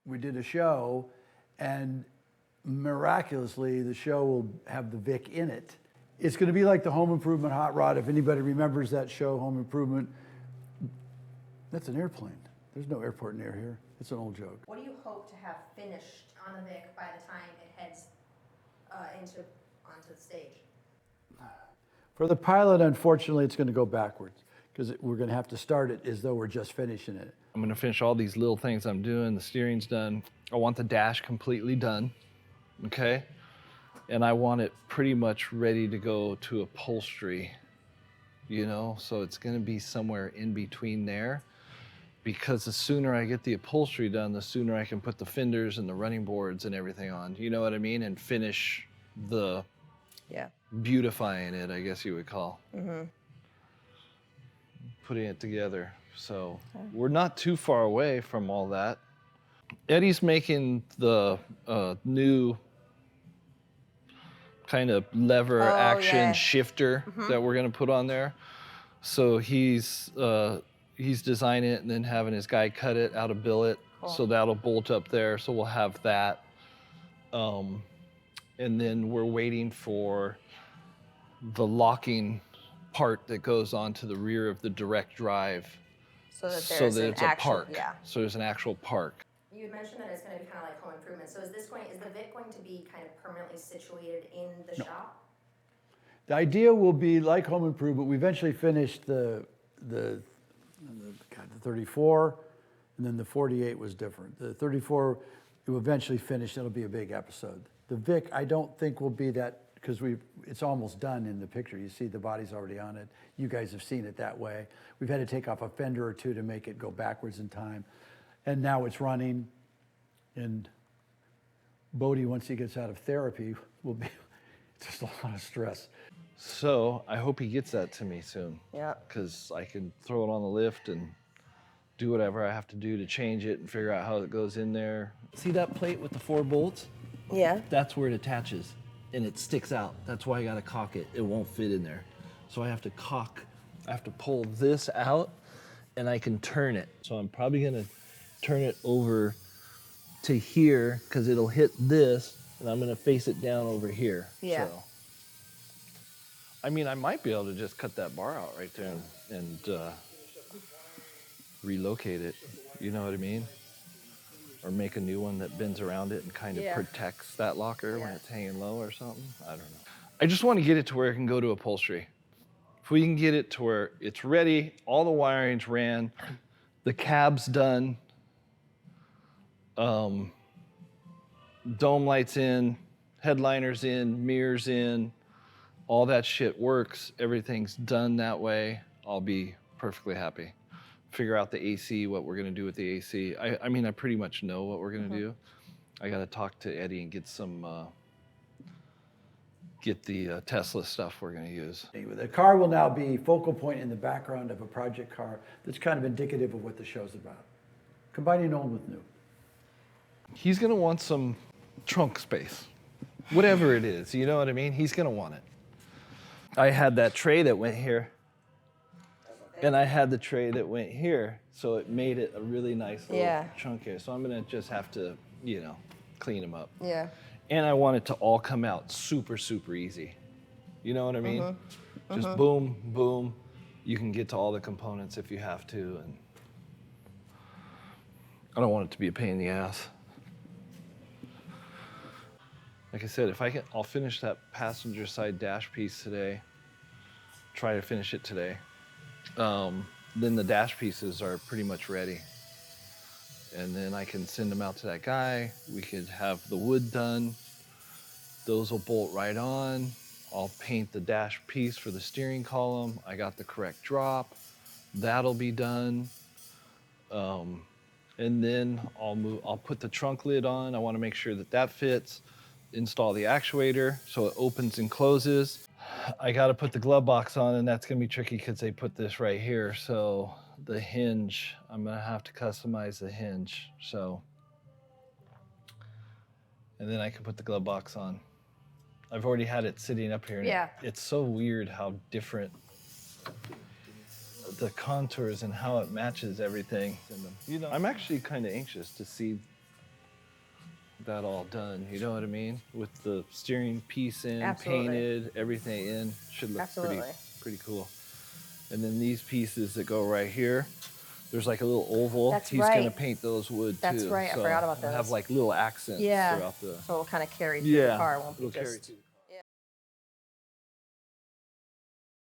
We did a show, and miraculously, the show will have the Vic in it. It's going to be like the Home Improvement Hot Rod. If anybody remembers that show, Home Improvement, that's an airplane. There's no airport near here. It's an old joke. What do you hope to have finished on the Vic by the time it heads onto the stage? For the pilot, unfortunately, it's going to go backwards because we're going to have to start it as though we're just finishing it. I'm going to finish all these little things I'm doing. The steering's done. I want the dash completely done, okay? And I want it pretty much ready to go to upholstery, you know? So it's going to be somewhere in between there, because the sooner I get the upholstery done, the sooner I can put the fenders and the running boards and everything on, you know what I mean? And finish the beautifying it, I guess you would call. Putting it together. So we're not too far away from all that. Eddie's making the new kind of lever action shifter that we're gonna put on there. So he's designing it and then having his guy cut it out of billet. Cool. So that'll bolt up there. So we'll have that. And then we're waiting for the locking part that goes onto the rear of the direct drive. So that it's a park. So there's an actual park. You had mentioned that it's going to be kind of like home improvement. So is the Vic going to be kind of permanently situated in the shop? The idea will be like home improvement. We eventually finished the 34, and then the 48 was different. The 34, it will eventually finish. It'll be a big episode. The Vic, I don't think will be that, because it's almost done in the picture. You see the body's already on it. You guys have seen it that way. We've had to take off a fender or two to make it go backwards in time. And now it's running. And Bodie, once he gets out of therapy, will be just a lot of stress. So I hope he gets that to me soon. Yeah. Because I can throw it on the lift and do whatever I have to do to change it and figure out how it goes in there. See that plate with the 4 bolts? Yeah. That's where it attaches. And it sticks out. That's why I gotta caulk it. It won't fit in there. So I have to pull this out, and I can turn it. So I'm probably gonna turn it over to here, because it'll hit this, and I'm gonna face it down over here. Yeah. So, I mean, I might be able to just cut that bar out right there and relocate it. You know what I mean? Or make a new one that bends around it and kind of protects that locker when it's hanging low or something. I don't know. I just want to get it to where it can go to upholstery. If we can get it to where it's ready, all the wiring's ran, the cab's done, dome lights in, headliners in, mirrors in, all that shit works, everything's done that way, I'll be perfectly happy. Figure out the AC, what we're gonna do with the AC. I mean, I pretty much know what we're gonna do. I gotta talk to Eddie and get the Tesla stuff we're gonna use. The car will now be focal point in the background of a project car that's kind of indicative of what the show's about. Combining old with new. He's gonna want some trunk space. Whatever it is, you know what I mean? He's gonna want it. I had that tray that went here. And I had the tray that went here, so it made it a really nice little trunk here. So I'm gonna just have to, you know, clean them up. Yeah. And I want it to all come out super, super easy. You know what I mean? Just boom, boom. You can get to all the components if you have to, and I don't want it to be a pain in the ass. Like I said, I'll finish that passenger side dash piece today. Try to finish it today. Then the dash pieces are pretty much ready. And then I can send them out to that guy. We could have the wood done. Those will bolt right on. I'll paint the dash piece for the steering column. I got the correct drop. That'll be done. And then I'll put the trunk lid on. I want to make sure that fits. Install the actuator so it opens and closes. I got to put the glove box on, and that's going to be tricky because they put this right here. So the hinge, I'm going to have to customize the hinge. So, and then I can put the glove box on. I've already had it sitting up here. And it's so weird how different the contours and how it matches everything. You know, I'm actually kind of anxious to see that all done. You know what I mean? With the steering piece in, Absolutely. painted, everything in, should look Absolutely. pretty cool. And then these pieces that go right here, there's like a little oval. That's He's right. gonna paint those wood That's too. right, I So forgot about we'll have those. like little accents Yeah. throughout the. So it'll kind of carry through the car. It won't be it'll carry just. too.